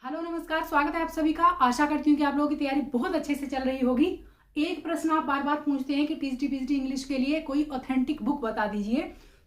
Hello नमस्कार, स्वागत है आप सभी का। आशा करती हूँ कि आप लोगों की तैयारी बहुत अच्छे से चल रही होगी। एक प्रश्न आप बार बार पूछते हैं कि टीजीटी पीजीटी इंग्लिश के लिए कोई ऑथेंटिक बुक बता दीजिए।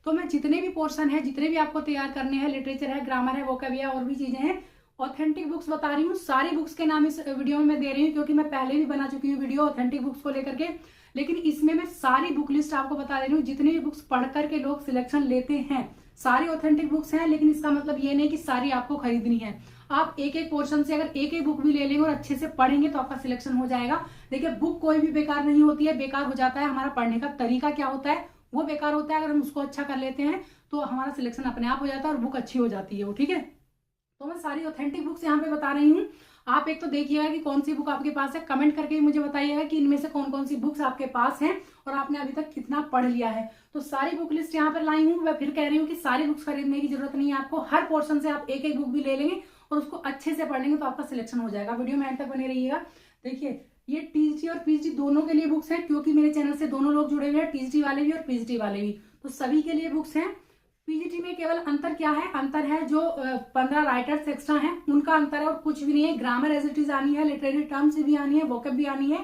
तो मैं जितने भी पोर्शन है, जितने भी आपको तैयार करने हैं, लिटरेचर है, ग्रामर है, वोकैब है, और भी चीजें हैं, ऑथेंटिक बुक्स बता रही हूँ। सारी बुक्स के नाम इस वीडियो में मैं दे रही हूँ क्योंकि मैं पहले भी बना चुकी हूँ वीडियो ऑथेंटिक बुक्स को लेकर के। लेकिन इसमें मैं सारी बुक लिस्ट आपको बता दे रही हूँ। जितनी भी बुक्स पढ़ करके लोग सिलेक्शन लेते हैं सारी ऑथेंटिक बुक्स हैं, लेकिन इसका मतलब ये नहीं कि सारी आपको खरीदनी है। आप एक एक पोर्शन से अगर एक एक बुक भी ले लेंगे और अच्छे से पढ़ेंगे तो आपका सिलेक्शन हो जाएगा। देखिए, बुक कोई भी बेकार नहीं होती है, बेकार हो जाता है हमारा पढ़ने का तरीका क्या होता है, वो बेकार होता है। अगर हम उसको अच्छा कर लेते हैं तो हमारा सिलेक्शन अपने आप हो जाता है और बुक अच्छी हो जाती है वो। ठीक है, तो मैं सारी ऑथेंटिक बुक्स यहाँ पे बता रही हूँ। आप एक तो देखिएगा कि कौन सी बुक आपके पास है, कमेंट करके मुझे बताइएगा कि इनमें से कौन कौन सी बुक्स आपके पास हैं और आपने अभी तक कितना पढ़ लिया है। तो सारी बुक लिस्ट यहाँ पर लाई हूँ। मैं फिर कह रही हूँ कि सारी बुक्स खरीदने की जरूरत नहीं है आपको। हर पोर्शन से आप एक एक बुक भी ले लेंगे और उसको अच्छे से पढ़ लेंगे तो आपका सिलेक्शन हो जाएगा। वीडियो में एंड तक बने रहिएगा। देखिए, ये टीजीटी और पीजीटी दोनों के लिए बुक्स हैं क्योंकि मेरे चैनल से दोनों लोग जुड़े हुए हैं, टीजीटी वाले भी और पीजीटी वाले भी, तो सभी के लिए बुक्स हैं। पीजीटी में केवल अंतर क्या है, अंतर है जो 15 राइटर्स एक्स्ट्रा हैं उनका अंतर है और कुछ भी नहीं है। ग्रामर एज इट इज आनी है, लिटरेरी टर्म्स भी आनी है, वोकैब भी आनी है।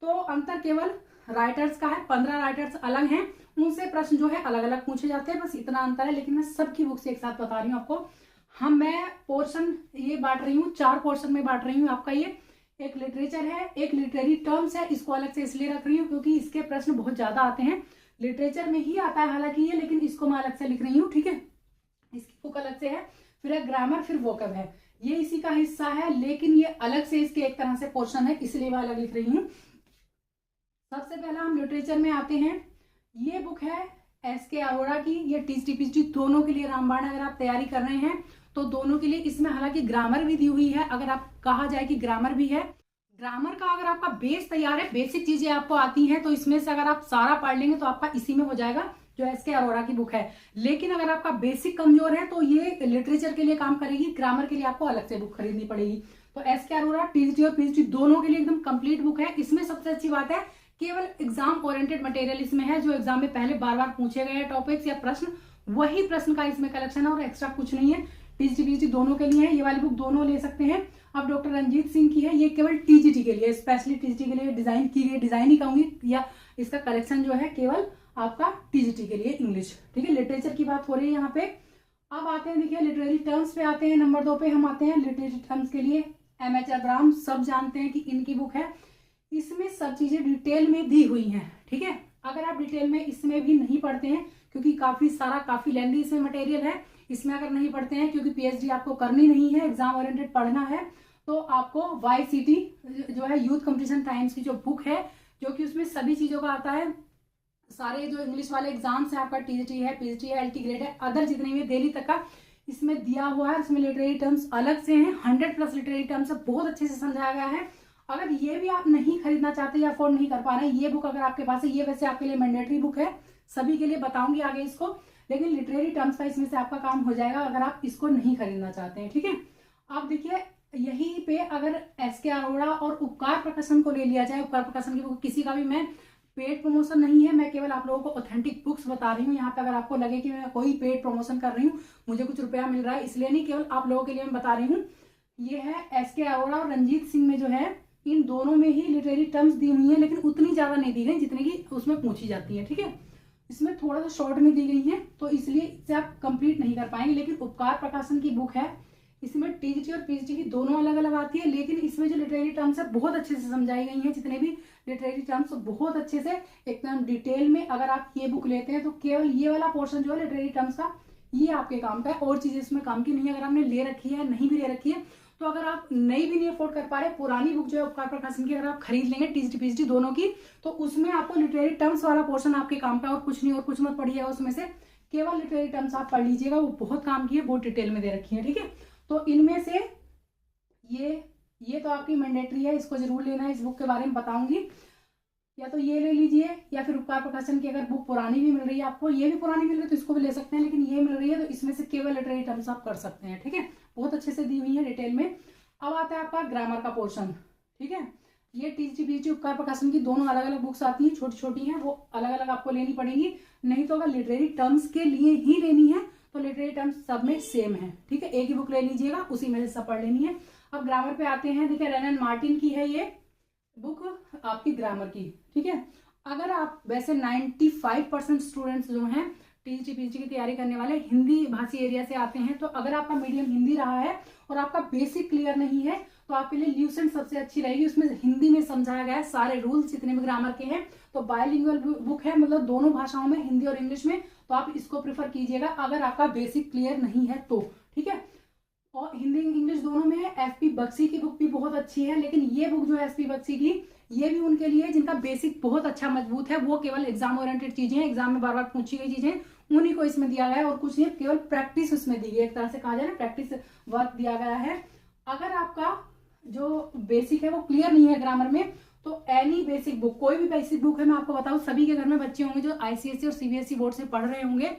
तो अंतर केवल राइटर्स का है। 15 राइटर्स अलग हैं, उनसे प्रश्न जो है अलग अलग पूछे जाते हैं, बस इतना अंतर है। लेकिन मैं सबकी बुक्स एक साथ बता रही हूँ आपको। मैं पोर्शन ये बांट रही हूँ, 4 पोर्शन में बांट रही हूँ आपका। ये एक लिटरेचर है, एक लिटरेरी टर्म्स है। इसको अलग से इसलिए रख रही हूँ क्योंकि इसके प्रश्न बहुत ज्यादा आते हैं। लिटरेचर में ही आता है हालांकि ये, लेकिन इसको मैं अलग से लिख रही हूँ। ठीक है, इसकी बुक अलग से है। फिर है ग्रामर, फिर वोकैब है, ये इसी का हिस्सा है, लेकिन ये अलग से इसके एक तरह से पोर्शन है, इसलिए मैं अलग लिख रही हूँ। सबसे पहला हम लिटरेचर में आते हैं। ये बुक है एसके अरोड़ा की। ये टीजीटी पीजीटी दोनों के लिए रामबाण। अगर आप तैयारी कर रहे हैं तो दोनों के लिए इसमें हालांकि ग्रामर भी दी हुई है। अगर आप कहा जाए कि ग्रामर भी है, ग्रामर का अगर आपका बेस तैयार है, बेसिक चीजें आपको आती हैं, तो इसमें से अगर आप सारा पढ़ लेंगे तो आपका इसी में हो जाएगा जो एसके अरोड़ा की बुक है। लेकिन अगर आपका बेसिक कमजोर है तो ये लिटरेचर के लिए काम करेगी, ग्रामर के लिए आपको अलग से बुक खरीदनी पड़ेगी। तो एसके अरोड़ा टीजीटी और पीजीटी दोनों के लिए एकदम कंप्लीट बुक है। इसमें सबसे अच्छी बात है केवल एग्जाम ओरिएंटेड मटेरियल इसमें है, जो एग्जाम में पहले बार बार पूछे गए टॉपिक्स या प्रश्न, वही प्रश्न का इसमें कलेक्शन है और एक्स्ट्रा कुछ नहीं है। टीजीटी पीजीटी दोनों के लिए है, ये वाली बुक दोनों ले सकते हैं। अब डॉक्टर रंजीत सिंह की है, ये केवल टीजीटी के लिए, स्पेशली टीजीटी के लिए डिजाइन की गई, डिजाइन ही कहूंगी, या इसका कलेक्शन जो है केवल आपका टीजीटी के लिए इंग्लिश। ठीक है, लिटरेचर की बात हो रही है यहाँ पे। अब आते हैं, देखिए लिटरेरी टर्म्स पे आते हैं। नंबर 2 पे हम आते हैं लिटरेरी टर्म्स के लिए। एम.एच. अब्राहम, सब जानते हैं कि इनकी बुक है। इसमें सब चीजें डिटेल में दी हुई हैं। ठीक है, अगर आप डिटेल में इसमें भी नहीं पढ़ते हैं क्योंकि काफी लेंथी इसमें मटेरियल है, इसमें अगर नहीं पढ़ते हैं क्योंकि पीएचडी आपको करनी नहीं है, एग्जाम ओरिएंटेड पढ़ना है, तो आपको YCT जो है यूथ कंपटीशन टाइम्स की जो बुक है, जो कि उसमें सभी चीजों का आता है। सारे जो इंग्लिश वाले एग्जाम्स है, आपका टीजीटी है, पीजीटी है, LT ग्रेड है, अदर जितने भी दिल्ली तक का इसमें दिया हुआ है। इसमें लिटरेरी टर्म्स अलग से हैं, 100+ लिटरेरी टर्म्स बहुत अच्छे से समझाया गया है। अगर ये भी आप नहीं खरीदना चाहते या अफोर्ड नहीं कर पा रहे, ये बुक अगर आपके पास है, ये वैसे आपके लिए मैंडेटरी बुक है, सभी के लिए बताऊंगी आगे इसको, लेकिन लिटरेरी टर्म्स का इसमें से आपका काम हो जाएगा अगर आप इसको नहीं खरीदना चाहते हैं। ठीक है, आप देखिए यहीं पे अगर एसके अरोड़ा और उपकार प्रकाशन को ले लिया जाए, उपकार प्रकाशन की बुक, किसी का भी मैं पेड प्रमोशन नहीं है, मैं केवल आप लोगों को ऑथेंटिक बुक्स बता रही हूँ। यहाँ पे अगर आपको लगे कि मैं कोई पेड प्रमोशन कर रही हूँ, मुझे कुछ रुपया मिल रहा है, इसलिए नहीं, केवल आप लोगों के लिए मैं बता रही हूँ। ये है एसके अरोड़ा और रंजीत सिंह में जो है, इन दोनों में ही लिटरेरी टर्म्स दी हुई है, लेकिन उतनी ज्यादा नहीं दी गई जितनी की उसमें पूछी जाती है। ठीक है, इसमें थोड़ा सा शॉर्ट में दी गई है, तो इसलिए इसे आप कंप्लीट नहीं कर पाएंगे। लेकिन उपकार प्रकाशन की बुक है, इसमें टीजीटी और पीजीटी की दोनों अलग अलग आती है, लेकिन इसमें जो लिटरेरी टर्म्स है बहुत अच्छे से समझाई गई हैं। जितने भी लिटरेरी टर्म्स बहुत अच्छे से एकदम डिटेल में, अगर आप ये बुक लेते हैं तो केवल ये वाला पोर्शन जो है लिटरेरी टर्म्स का, ये आपके काम का है, और चीजें इसमें काम की नहीं है। अगर आपने ले रखी है, नहीं भी ले रखी है, तो अगर आप नई भी नहीं अफोर्ड कर पा रहे, पुरानी बुक जो है उपकार प्रकाशन की अगर आप खरीद लेंगे, टीजीटी पीजीटी दोनों की, तो उसमें आपको लिटरेरी टर्म्स वाला पोर्शन आपके काम का, और कुछ नहीं, और कुछ मत पढ़िएगा उसमें से, केवल लिटरेरी टर्म्स आप पढ़ लीजिएगा, वो बहुत काम की है, बहुत डिटेल में दे रखी है। ठीक है, तो इनमें से ये तो आपकी मैंडेटरी है, इसको जरूर लेना है, इस बुक के बारे में बताऊंगी। या तो ये ले लीजिए, या फिर उपकार प्रकाशन की अगर बुक पुरानी भी मिल रही है आपको, ये भी पुरानी मिल रही है तो इसको भी ले सकते हैं, लेकिन ये मिल रही है तो इसमें से केवल लिटरेरी टर्म्स आप कर सकते हैं। ठीक है, बहुत अच्छे से दी हुई है डिटेल में। अब आता है आपका ग्रामर का पोर्शन। ठीक है, ये टीजीटी पीजीटी उपकार प्रकाशन की दोनों अलग अलग बुक्स आती हैं, छोटी छोटी हैं, वो अलग अलग आपको लेनी पड़ेगी। नहीं तो अगर लिटरेरी टर्म्स के लिए ही लेनी है तो लिटरेरी टर्म्स सब में सेम है, ठीक है। एक ही बुक ले लीजिएगा, उसी में से सब पढ़ लेनी है। अब ग्रामर पे आते हैं। देखिए रेनन मार्टिन की है ये बुक आपकी ग्रामर की, ठीक है। अगर आप वैसे 95% स्टूडेंट्स जो हैं टीजीटी पीजीटी की तैयारी करने वाले हिंदी भाषी एरिया से आते हैं, तो अगर आपका मीडियम हिंदी रहा है और आपका बेसिक क्लियर नहीं है तो आपके लिए ल्यूसेंट सबसे अच्छी रहेगी। उसमें हिंदी में समझाया गया है सारे रूल्स जितने भी ग्रामर के हैं, तो बायलिंगुअल बुक है, मतलब दोनों भाषाओं में, हिंदी और इंग्लिश में, तो आप इसको प्रेफर कीजिएगा अगर आपका बेसिक क्लियर नहीं है तो, ठीक है। और हिंदी इंग्लिश दोनों में है। एसपी बख्शी की बुक भी बहुत अच्छी है, लेकिन ये बुक जो है एसपी बख्शी की, ये भी उनके लिए जिनका बेसिक बहुत अच्छा मजबूत है, वो केवल एग्जाम ओरिएंटेड चीजें हैं, एग्जाम में बार बार पूछी गई चीजें उन्हीं को इसमें दिया गया है और कुछ नहीं, केवल प्रैक्टिस उसमें दी गई, एक तरह से कहा जाए ना प्रैक्टिस वर्क दिया गया है। अगर आपका जो बेसिक है वो क्लियर नहीं है ग्रामर में, तो एनी बेसिक बुक, कोई भी बेसिक बुक है, मैं आपको बताऊं सभी के घर में बच्चे होंगे जो आईसीएसई और सीबीएसई बोर्ड से पढ़ रहे होंगे।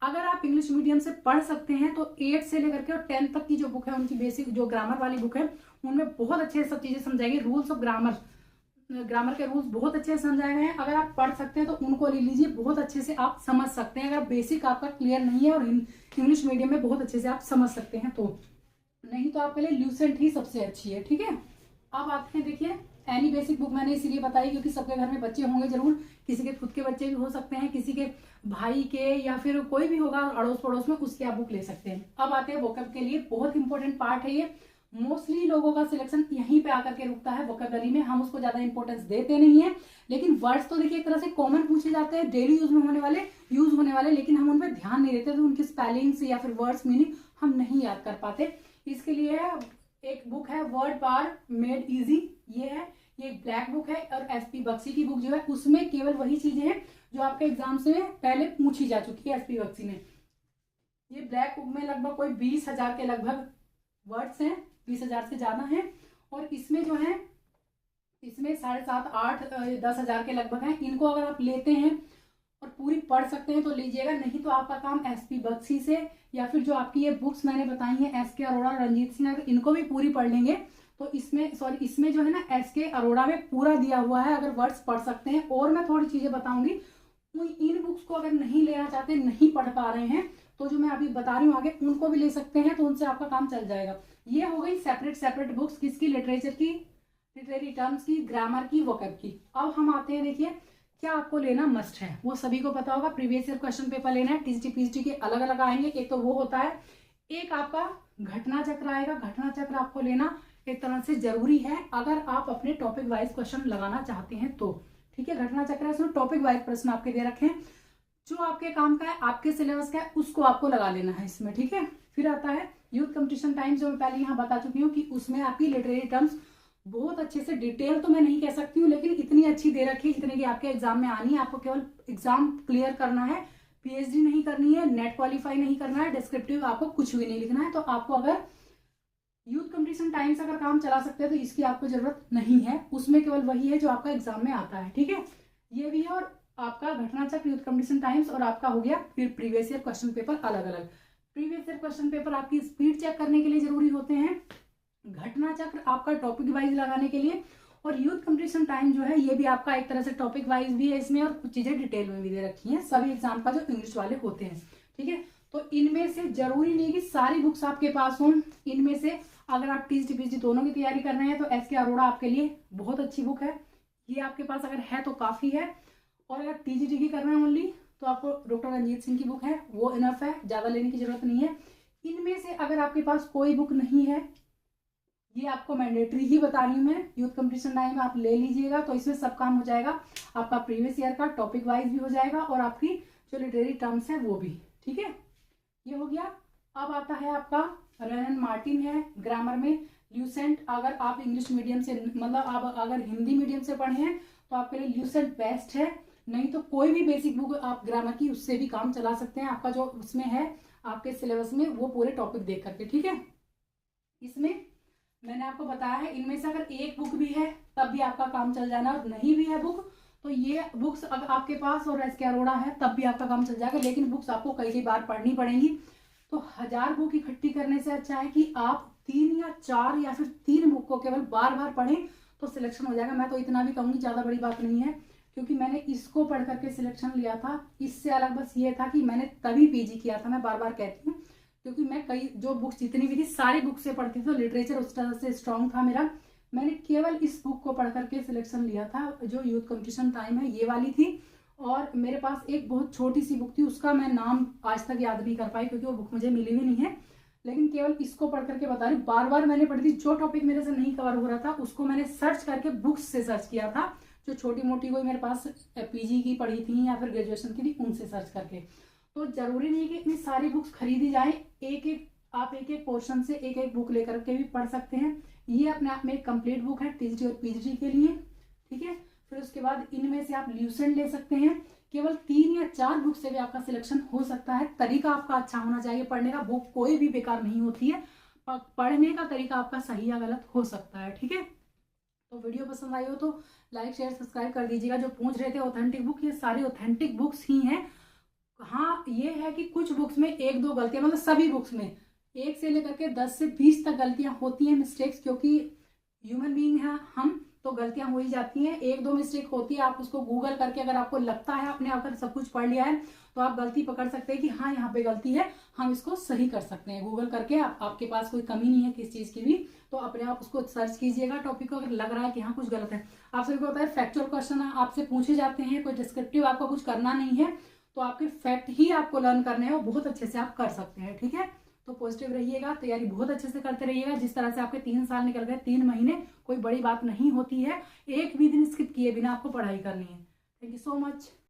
अगर आप इंग्लिश मीडियम से पढ़ सकते हैं तो 8 से लेकर के और 10 तक की जो बुक है उनकी बेसिक जो ग्रामर वाली बुक है उनमें बहुत अच्छे से सब चीजें समझाएगी। रूल्स ऑफ ग्रामर, ग्रामर के रूल्स बहुत अच्छे से समझाए गए हैं। अगर आप पढ़ सकते हैं तो उनको ले लीजिए, बहुत अच्छे से आप समझ सकते हैं। अगर बेसिक आपका क्लियर नहीं है और इंग्लिश मीडियम में बहुत अच्छे से आप समझ सकते हैं तो, नहीं तो आपके लिए ल्यूसेंट ही सबसे अच्छी है, ठीक है। अब आते हैं, देखिए एनी बेसिक बुक मैंने इसीलिए बताई क्योंकि सबके घर में बच्चे होंगे जरूर, किसी के खुद के बच्चे भी हो सकते हैं, किसी के भाई के, या फिर कोई भी होगा अड़ोस पड़ोस में, उसकी आप बुक ले सकते हैं। अब आते हैं वोकैब के लिए, बहुत इंपॉर्टेंट पार्ट है ये। मोस्टली लोगों का सिलेक्शन यहीं पे आकर के रुकता है वोकैबुलरी में, हम उसको ज्यादा इंपॉर्टेंस देते नहीं है। लेकिन वर्ड्स तो देखिए एक तरह से कॉमन पूछे जाते हैं, डेली यूज में यूज होने वाले, लेकिन हम उन पर ध्यान नहीं देते, तो उनकी स्पेलिंग्स या फिर वर्ड्स मीनिंग हम नहीं याद कर पाते। इसके लिए एक बुक है वर्ड पार मेड इजी, ये है, ये ब्लैक बुक है। और एसपी बख्शी की बुक जो है उसमें केवल वही चीजें हैं जो आपके एग्जाम से पहले पूछी जा चुकी है एसपी बख्शी में। ये ब्लैक बुक में लगभग कोई 20,000 के लगभग वर्ड्स हैं, 20,000 से ज्यादा हैं। और इसमें जो है, इसमें 7,500, 8,000, 10,000 के लगभग हैं। इनको अगर आप लेते हैं और पूरी पढ़ सकते हैं तो लीजिएगा, नहीं तो आपका काम एसपी बख्शी से या फिर जो आपकी ये बुक्स मैंने बताई हैं एसके अरोड़ा, रंजीत सिंह, अगर इनको भी पूरी पढ़ लेंगे तो इसमें जो है ना एसके अरोड़ा में पूरा दिया हुआ है, अगर वर्ड्स पढ़ सकते हैं। और मैं थोड़ी चीजें बताऊंगी, इन बुक्स को अगर नहीं लेना चाहते, नहीं पढ़ पा रहे हैं, तो जो मैं अभी बता रही हूँ आगे उनको भी ले सकते हैं, तो उनसे आपका काम चल जाएगा। ये हो गई सेपरेट बुक्स, किसकी, लिटरेचर की, लिटरेरी टर्म्स की, ग्रामर की, वोकैब की। अब हम आते हैं, देखिए क्या आपको लेना मस्ट है, वो सभी को पता होगा, प्रीवियस ईयर क्वेश्चन पेपर लेना है। टीजीटी पीजीटी के अलग अलग आएंगे, एक तो वो होता है, एक आपका घटना चक्र आएगा। घटना चक्र आपको लेना एक तरह से जरूरी है अगर आप अपने टॉपिक वाइज क्वेश्चन लगाना चाहते हैं तो, ठीक है। घटना चक्र है, उसमें टॉपिक वाइज प्रश्न आपके दे रखे हैं, जो आपके काम का है, आपके सिलेबस का है, उसको आपको लगा लेना है इसमें, ठीक है। फिर आता है यूथ कंपटीशन टाइम्स, जो मैं पहले यहाँ बता चुकी हूँ कि उसमें आपकी लिटरेरी टर्म्स बहुत अच्छे से, डिटेल तो मैं नहीं कह सकती हूँ लेकिन इतनी अच्छी दे रखी है जितने की आपके एग्जाम में आनी है। आपको केवल एग्जाम क्लियर करना है, पीएचडी नहीं करनी है, नेट क्वालिफाई नहीं करना है, डिस्क्रिप्टिव आपको कुछ भी नहीं लिखना है। तो आपको अगर यूथ कंपटीशन टाइम्स अगर काम चला सकते हैं तो इसकी आपको जरूरत नहीं है, उसमें केवल वही है जो आपका एग्जाम में आता है, ठीक है। ये भी है, और आपका घटना चक्र, यूथ कंपटीशन टाइम्स, और आपका हो गया फिर प्रीवियस ईयर क्वेश्चन पेपर अलग अलग। प्रीवियस ईयर क्वेश्चन पेपर आपकी स्पीड चेक करने के लिए जरूरी होते हैं, घटना चक्र आपका टॉपिक वाइज लगाने के लिए, और यूथ कंपटीशन टाइम जो है ये भी आपका एक तरह से टॉपिक वाइज भी है इसमें, और कुछ चीजें डिटेल में भी दे रखी हैं सभी एग्जाम का जो इंग्लिश वाले होते हैं, ठीक है। तो इनमें से जरूरी नहीं कि सारी बुक्स आपके पास हों, इनमें से अगर आप टीजीटी पीजीटी दोनों की तैयारी कर रहे हैं तो एसके अरोड़ा आपके लिए बहुत अच्छी बुक है, ये आपके पास अगर है तो काफी है। और अगर टीजीटी की कर रहे हैं ओनली तो आपको डॉक्टर रंजीत सिंह की बुक है, वो इनफ है, ज्यादा लेने की जरूरत नहीं है। इनमें से अगर आपके पास कोई बुक नहीं है, ये आपको मैंडेटरी ही बता रही हूँ मैं, यूथ कंपटीशन टाइम आप ले लीजिएगा, तो इसमें सब काम हो जाएगा, आपका प्रीवियस ईयर का टॉपिक वाइज भी हो जाएगा और आपकी जो लिटरेरी टर्म्स है वो भी, ठीक है। ये हो गया। अब आता है आपका रेनन मार्टिन है ग्रामर में, ल्यूसेंट। अगर आप इंग्लिश मीडियम से, मतलब आप अगर हिंदी मीडियम से पढ़े हैं तो आपके लिए ल्यूसेंट बेस्ट है, नहीं तो कोई भी बेसिक बुक आप ग्रामर की उससे भी काम चला सकते हैं, आपका जो उसमें है आपके सिलेबस में वो पूरे टॉपिक देख करके, ठीक है। इसमें मैंने आपको बताया है, इनमें से अगर एक बुक भी है तब भी आपका काम चल जाना, और नहीं भी है बुक तो ये बुक्स अगर आपके पास और एसके अरोड़ा है तब भी आपका काम चल जाएगा, लेकिन बुक्स आपको कई बार पढ़नी पड़ेंगी। तो 1000 बुक इकट्ठी करने से अच्छा है कि आप 3 या 4 या फिर 3 बुक को केवल बार बार पढ़ें तो सिलेक्शन हो जाएगा। मैं तो इतना भी कहूंगी, ज्यादा बड़ी बात नहीं है, क्योंकि मैंने इसको पढ़ करके सिलेक्शन लिया था। इससे अलग बस ये था कि मैंने तभी पीजी किया था, मैं बार बार कहती हूँ, क्योंकि मैं कई जो बुक्स जितनी भी थी सारी बुक से पढ़ती थी, तो लिटरेचर उस तरह से स्ट्रांग था मेरा। मैंने केवल इस बुक को पढ़ करके सिलेक्शन लिया था, जो यूथ कंपटीशन टाइम है ये वाली थी। और मेरे पास एक बहुत छोटी सी बुक थी, उसका मैं नाम आज तक याद नहीं कर पाई क्योंकि वो बुक मुझे मिली भी नहीं है, लेकिन केवल इसको पढ़ करके बता रही हूँ। बार बार मैंने पढ़ी थी, जो टॉपिक मेरे से नहीं कवर हो रहा था उसको मैंने सर्च करके बुक्स से सर्च किया था, जो छोटी मोटी कोई मेरे पास पीजी की पढ़ी थी या फिर ग्रेजुएशन की थी उनसे सर्च करके। तो जरूरी नहीं है कि इतनी सारी बुक्स खरीदी जाए, आप एक एक पोर्शन से एक एक बुक लेकर के भी पढ़ सकते हैं। ये अपने आप में एक कंप्लीट बुक है टीजीटी और पीजीटी के लिए, ठीक है। फिर उसके बाद इनमें से आप ल्यूसेंट ले सकते हैं। केवल 3 या 4 बुक से भी आपका सिलेक्शन हो सकता है। तरीका आपका अच्छा होना चाहिए पढ़ने का, बुक कोई भी बेकार नहीं होती है, पढ़ने का तरीका आपका सही या गलत हो सकता है, ठीक है। तो वीडियो पसंद आई हो तो लाइक शेयर सब्सक्राइब कर दीजिएगा। जो पूछ रहे थे ऑथेंटिक बुक, ये सारी ऑथेंटिक बुक्स ही हैं। हाँ ये है कि कुछ बुक्स में 1-2 गलतियां, मतलब सभी बुक्स में 1 से लेकर के 10 से 20 तक गलतियां होती हैं, मिस्टेक्स, क्योंकि ह्यूमन बीइंग है हम, तो गलतियां हो ही जाती हैं। 1-2 मिस्टेक होती है, आप उसको गूगल करके अगर आपको लगता है आपने अगर सब कुछ पढ़ लिया है तो आप गलती पकड़ सकते हैं कि हाँ यहाँ पे गलती है, हम इसको सही कर सकते हैं। गूगल करके आपके पास कोई कमी नहीं है किस चीज़ की भी, तो अपने आप उसको सर्च कीजिएगा टॉपिक को, अगर लग रहा है कि हाँ कुछ गलत है। आप सभी को पता है फैक्चुअल क्वेश्चन आपसे पूछे जाते हैं, कोई डिस्क्रिप्टिव आपको कुछ करना नहीं है, तो आपके फैक्ट ही आपको लर्न करने हैं, वो बहुत अच्छे से आप कर सकते हैं, ठीक है। तो पॉजिटिव रहिएगा, तैयारी बहुत अच्छे से करते रहिएगा। जिस तरह से आपके 3 साल निकल गए, 3 महीने कोई बड़ी बात नहीं होती है, एक भी दिन स्किप किए बिना आपको पढ़ाई करनी है। Thank you so much.